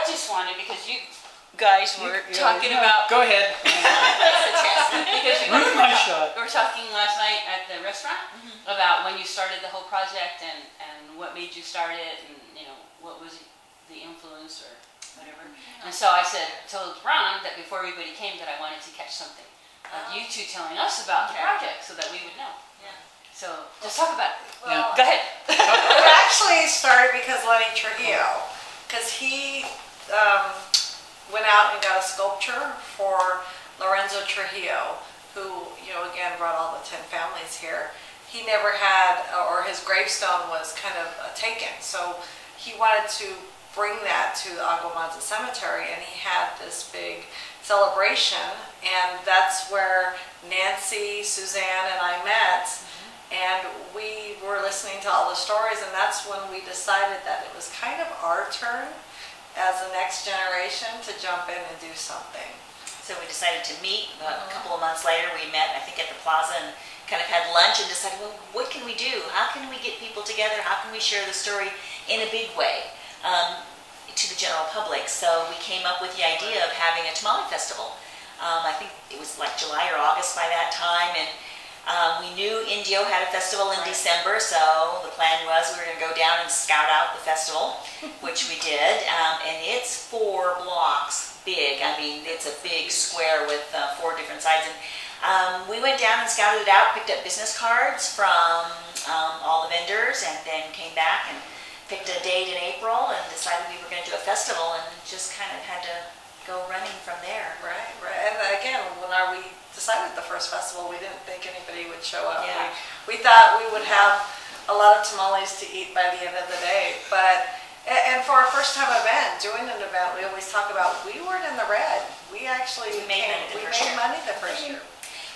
just wanted, because you guys were talking about... Go ahead. Because we were talking last night at the restaurant about when you started the whole project and what made you start it, and what was the influence or whatever. And so I told Ron that before everybody came that I wanted to catch something of you two telling us about the project so that we would know. So just talk about it. Well, go ahead. It actually started because Lenny Trujillo, because he went out and got a sculpture for Lorenzo Trujillo, who, again, brought all the 10 families here. He never had, or his gravestone was kind of taken, so he wanted to bring that to the Aguamanza Cemetery, and he had this big celebration, and that's where Nancy, Suzanne, and I met, and we were listening to all the stories, and that's when we decided that it was kind of our turn as the next generation to jump in and do something. So we decided to meet. A couple of months later, we met, I think, at the plaza and kind of had lunch and decided, well, what can we do? How can we get people together? How can we share the story in a big way to the general public? So we came up with the idea of having a tamale festival. I think it was like July or August by that time, and we knew Indio had a festival in December, so the plan was we were going to go down and scout out the festival, which we did, and it's 4 blocks big. I mean, it's a big square with 4 different sides, and we went down and scouted it out, picked up business cards from all the vendors, and then came back and picked a date in April and decided we were going to do a festival, and just kind of had to go running from there. Right. And again, when we decided the first festival, we didn't think anybody would show up. Yeah. We thought we would have a lot of tamales to eat by the end of the day, and for our first time event, doing an event, we always talk about we weren't in the red. We actually made money the first year.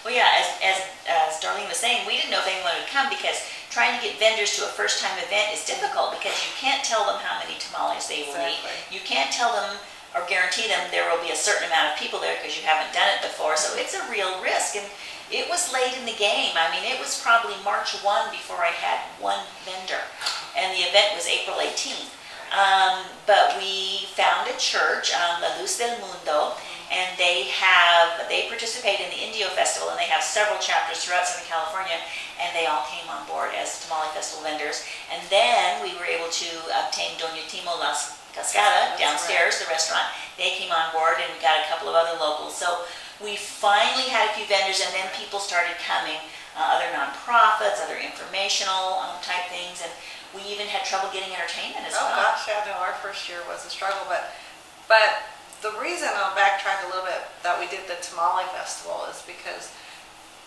Well, yeah, as Darlene was saying, we didn't know if anyone would come because trying to get vendors to a first-time event is difficult because you can't tell them how many tamales they will eat. You can't tell them or guarantee them there will be a certain amount of people there because you haven't done it before. So it's a real risk, and it was late in the game. I mean, it was probably March 1 before I had 1 vendor, and the event was April 18th. But we found a church, La Luz del Mundo, and they participate in the Indio Festival, and they have several chapters throughout Southern California, and they all came on board as Tamale Festival vendors. And then we were able to obtain Doña Timo Las Cascada downstairs, the restaurant. They came on board, and we got a couple of other locals. So we finally had a few vendors, and then people started coming, other nonprofits, other informational type things, and we even had trouble getting entertainment as well. Oh gosh, yeah, no, our first year was a struggle, but the reason, I'll backtrack a little bit, that we did the Tamale Festival is because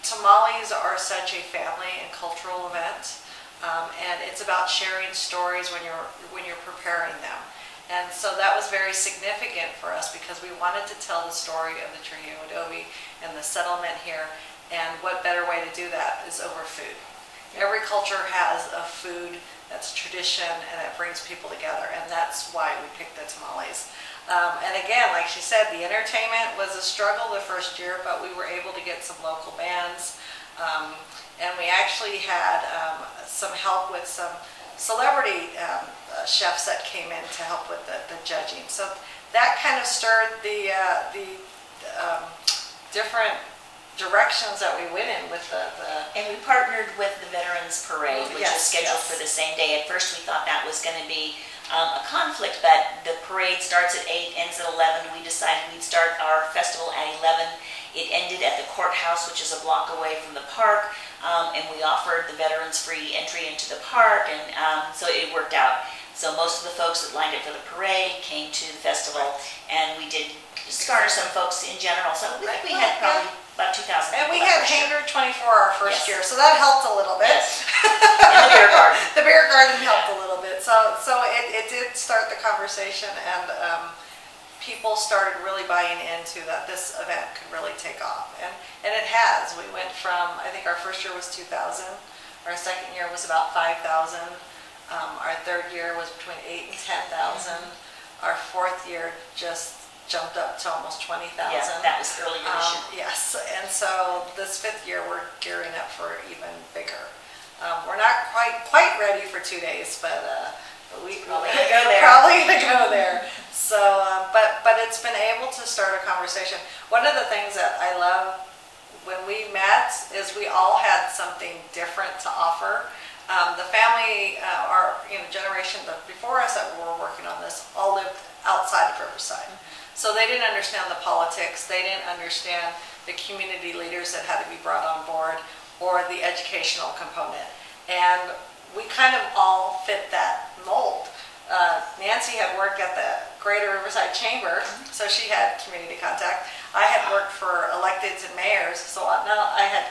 tamales are such a family and cultural event, and it's about sharing stories when you're preparing them. And so that was very significant for us because we wanted to tell the story of the Trujillo Adobe and the settlement here, and what better way to do that is over food. Every culture has a food that's tradition and that brings people together, and that's why we picked the tamales. And again, like she said, the entertainment was a struggle the first year, but we were able to get some local bands, and we actually had some help with some celebrity chefs that came in to help with the judging. So that kind of stirred the different directions that we went in with And we partnered with the Veterans Parade, which is scheduled for the same day. At first we thought that was going to be a conflict, but the parade starts at 8, ends at 11. We decided we'd start our festival at 11. It ended at the courthouse, which is a block away from the park, and we offered the veterans free entry into the park, and so it worked out. So most of the folks that lined up for the parade came to the festival, and we did garner some folks in general. So we think we had probably about 2,000. And we had Hangar 24 our first year, so that helped a little bit. Yes. And the beer garden. The beer garden helped a little bit. So it did start the conversation, and people started really buying into that this event could really take off. And it has. We went from, I think our first year was 2,000. Our second year was about 5,000. Our third year was between 8,000 and 10,000. Our fourth year just jumped up to almost 20,000. Yeah, that was earlier this year. Yes, and so this fifth year we're gearing up for even bigger. We're not quite ready for 2 days, but we're probably gonna go there. So it's been able to start a conversation. One of the things that I love when we met is we all had something different to offer. The family, our generation before us that were working on this, all lived outside of Riverside. So they didn't understand the politics, they didn't understand the community leaders that had to be brought on board, or the educational component. And we kind of all fit that mold. Nancy had worked at the Greater Riverside Chamber, so she had community contact. I had worked for electeds and mayors, so now I had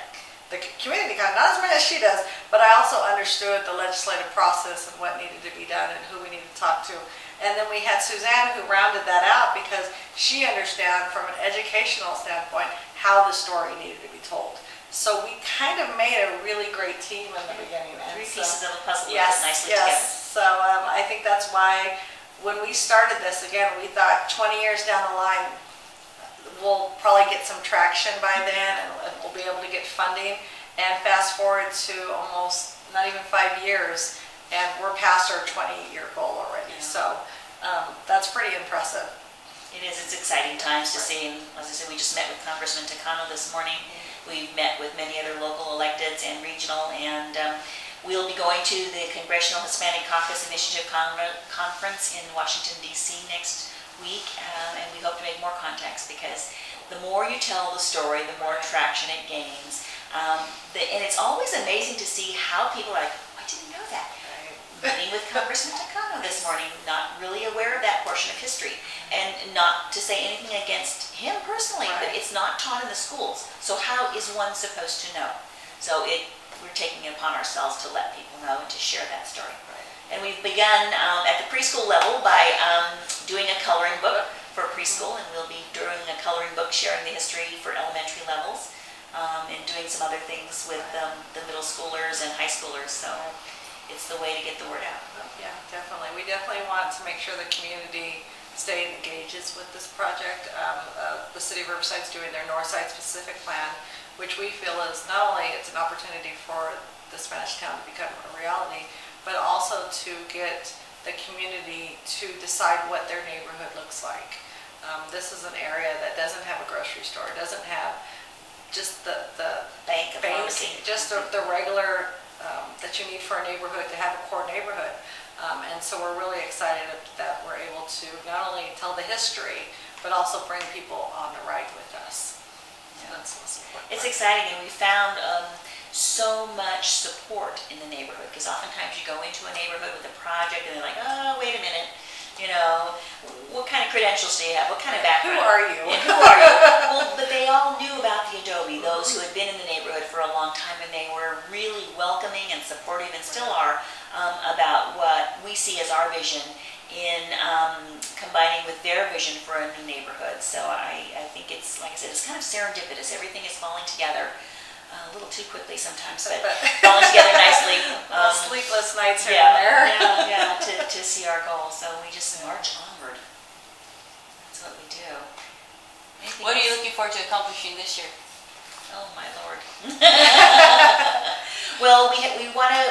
the community contact, not as much as she does, but I also understood the legislative process and what needed to be done and who we needed to talk to. And then we had Suzanne, who rounded that out because she understood from an educational standpoint how the story needed to be told. So we kind of made a really great team in the beginning. And Three pieces of a puzzle that yes, fit nicely yes. together. So I think that's why when we started this, again, we thought 20 years down the line, we'll probably get some traction by then and we'll be able to get funding. And fast forward to almost not even 5 years, and we're past our 20-year goal already. Yeah. So that's pretty impressive. It is. It's exciting times to see. And as I said, we just met with Congressman Takano this morning. We've met with many other local electeds and regional, and we'll be going to the Congressional Hispanic Caucus Initiative Conference in Washington, D.C. next week, and we hope to make more contacts, because the more you tell the story, the more traction it gains. And it's always amazing to see how people are like, oh, I didn't know that. Meeting with Congressman Takano this morning, not really aware of that portion of history. And not to say anything against him personally, but it's not taught in the schools. So how is one supposed to know? So we're taking it upon ourselves to let people know and to share that story. And we've begun at the preschool level by doing a coloring book for preschool, and we'll be doing a coloring book sharing the history for elementary levels, and doing some other things with the middle schoolers and high schoolers. So it's the way to get the word out. Yeah, definitely. We definitely want to make sure the community engages with this project. The City of Riverside is doing their Northside Specific Plan, which we feel is not only it's an opportunity for the Spanish town to become a reality, but also to get the community to decide what their neighborhood looks like. This is an area that doesn't have a grocery store, doesn't have just the bank, just the regular that you need for a neighborhood to have a core neighborhood. And so we're really excited that we're able to not only tell the history, but also bring people on the ride with us. Yeah, that's important. It's exciting, and we found so much support in the neighborhood, because oftentimes you go into a neighborhood with a project and they're like, oh, wait a minute, what kind of credentials do you have? What kind of background? Who are you? And who are you? Well, but they all knew about the Adobe, those who had been in the neighborhood for a long time, and they were really welcoming and supportive, and still are, about what we see as our vision in combining with their vision for a new neighborhood. So I think it's, like I said, it's kind of serendipitous. Everything is falling together a little too quickly sometimes, but falling together nicely. Sleepless nights here and there. Yeah, to see our goal. So we just march onward. That's what we do. What are you looking forward to accomplishing this year? Oh my Lord. Well, we want to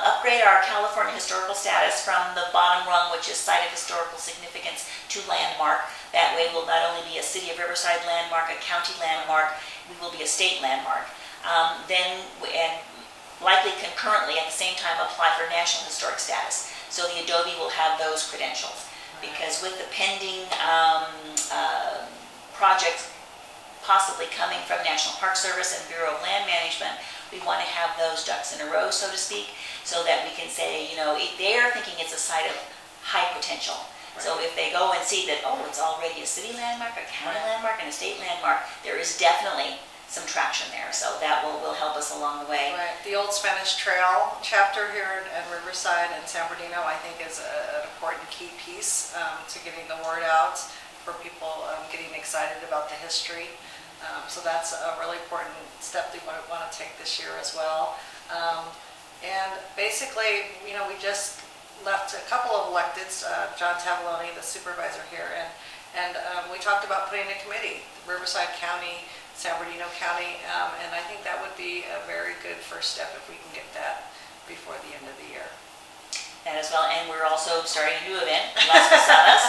upgrade our California historical status from the bottom rung, which is Site of Historical Significance, to landmark. That way we'll not only be a City of Riverside landmark, a county landmark, we will be a state landmark. And likely concurrently at the same time apply for national historic status. So the Adobe will have those credentials, because with the pending projects possibly coming from National Park Service and Bureau of Land Management, we want to have those ducks in a row, so to speak, so that we can say, they're thinking it's a site of high potential. Right. So if they go and see that, oh, it's already a city landmark, a county landmark, and a state landmark, there is definitely some traction there. So that will help us along the way. Right. The Old Spanish Trail chapter here in Riverside and San Bernardino, I think, is an important key piece to getting the word out for people getting excited about the history. So that's a really important step that we want to take this year as well. And basically, we just left a couple of electeds, John Tavoloni, the supervisor here, and we talked about putting a committee, Riverside County, San Bernardino County, and I think that would be a very good first step if we can get that before the end of the year. That as well, and we're also starting a new event, Las Posadas.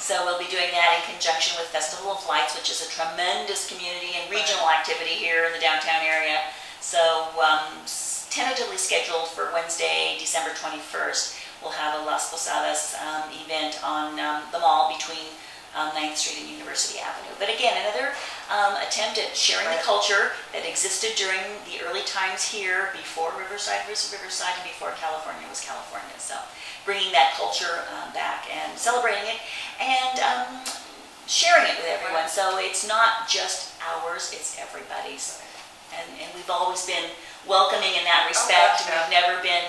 So we'll be doing that in conjunction with Festival of Lights, which is a tremendous community and regional activity here in the downtown area. So tentatively scheduled for Wednesday, December 21st, we'll have a Las Posadas event on the mall between 9th Street and University Avenue. But again, another attempt at sharing the culture that existed during the early times here, before Riverside was Riverside and before California was California. So bringing that culture back and celebrating it and sharing it with everyone. So it's not just ours, it's everybody's. And we've always been welcoming in that respect. We've never been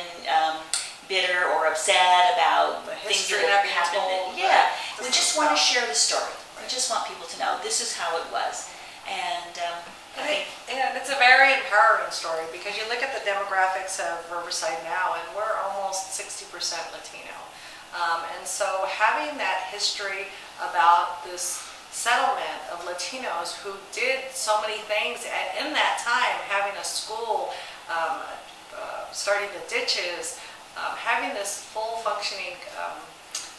bitter or upset about the things that have happened. Yeah, we just want to share the story. We just want people to know this is how it was. And I think it's a very empowering story, because you look at the demographics of Riverside now, and we're almost 60% Latino. And so having that history about this settlement of Latinos who did so many things, and in that time, having a school, starting the ditches, having this full functioning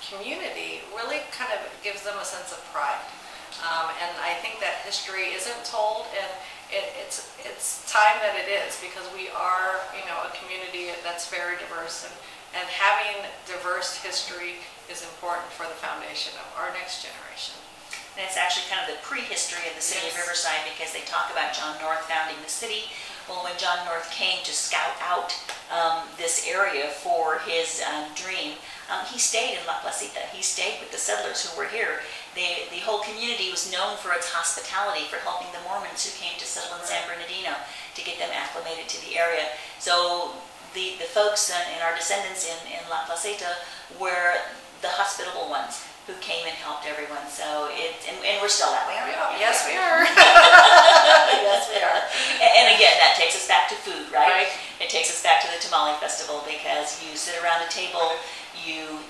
community really kind of gives them a sense of pride. And I think that history isn't told, and it's time that it is, because we are, a community that's very diverse, and having diverse history is important for the foundation of our next generation. And it's actually kind of the prehistory of the city of Riverside, because they talk about John North founding the city. Well, when John North came to scout out this area for his dream, he stayed in La Placita. He stayed with the settlers who were here. The whole community was known for its hospitality, for helping the Mormons who came to settle in San Bernardino to get them acclimated to the area. So the folks and our descendants in La Placita were the hospitable ones who came and helped everyone. So and we're still that way, aren't we? Yes, we are. Yes, we are. And again, that takes us back to food, right? It takes us back to the Tamale Festival, because you sit around a table, you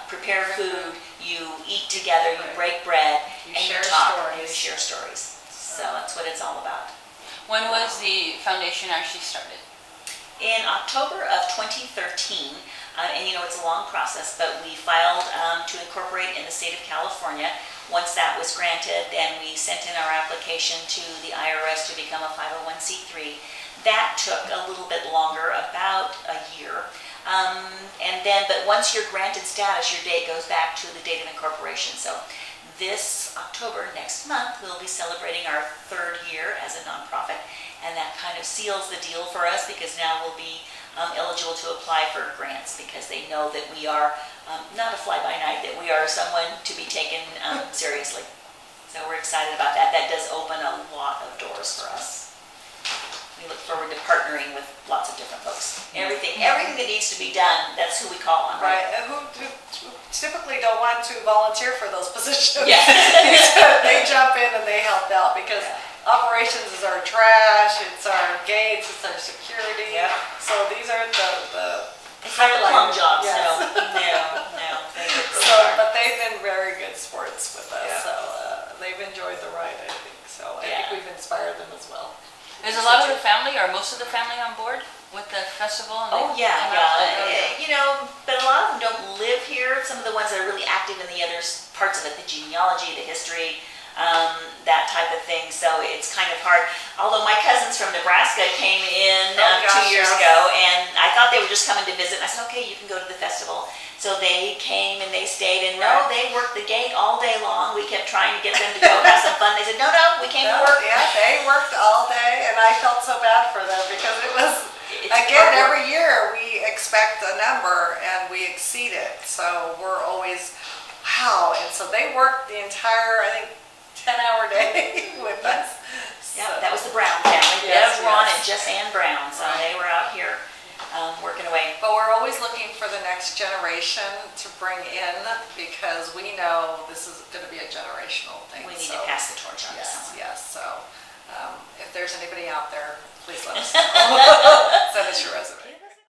prepare food, you eat together, you break bread, and you talk, you share stories. So that's what it's all about. When was the foundation actually started? In October of 2013, and it's a long process, but we filed to incorporate in the state of California. Once that was granted, then we sent in our application to the IRS to become a 501c3. That took a little bit longer, about a year. But once you're granted status, your date goes back to the date of incorporation. So this October, next month, we'll be celebrating our 3rd year as a nonprofit. And that kind of seals the deal for us, because now we'll be eligible to apply for grants, because they know that we are not a fly-by-night, that we are someone to be taken seriously. So we're excited about that. That does open a lot of doors for us. We look forward to partnering with lots of different folks. Everything that needs to be done, that's who we call on, right? And who typically don't want to volunteer for those positions. Yeah. They jump in and they help out, because operations is our trash, it's our gates, it's our security. So these aren't the it's not the plum jobs. Yes. No. But they've been very good sports with us, so they've enjoyed the ride, I think. So I think we've inspired them as well. Is a lot of the family, or most of the family, on board with the festival? And but a lot of them don't live here. Some of the ones that are really active in the other parts of it, the genealogy, the history, that type of thing. So it's kind of hard. Although my cousins from Nebraska came in 2 years ago, and I thought they were just coming to visit. And I said, okay, you can go to the festival. So they came and they stayed, and they worked the gate all day long. We kept trying to get them to go have some fun. They said, no, we came to work. Yeah, they worked all day, and I felt so bad for them, because it was, again, every year we expect a number and we exceed it. So we're always, wow. And so they worked the entire, I think, 10-hour day with us. Yeah, that was the Brown family. Deb, Ron, and Jess Ann Brown. So they were out here working away. But we're always looking for the next generation to bring in, because we know this is going to be a generational thing. We need to pass the torch on to someone. Yes. So if there's anybody out there, please let us know. Send us your resume.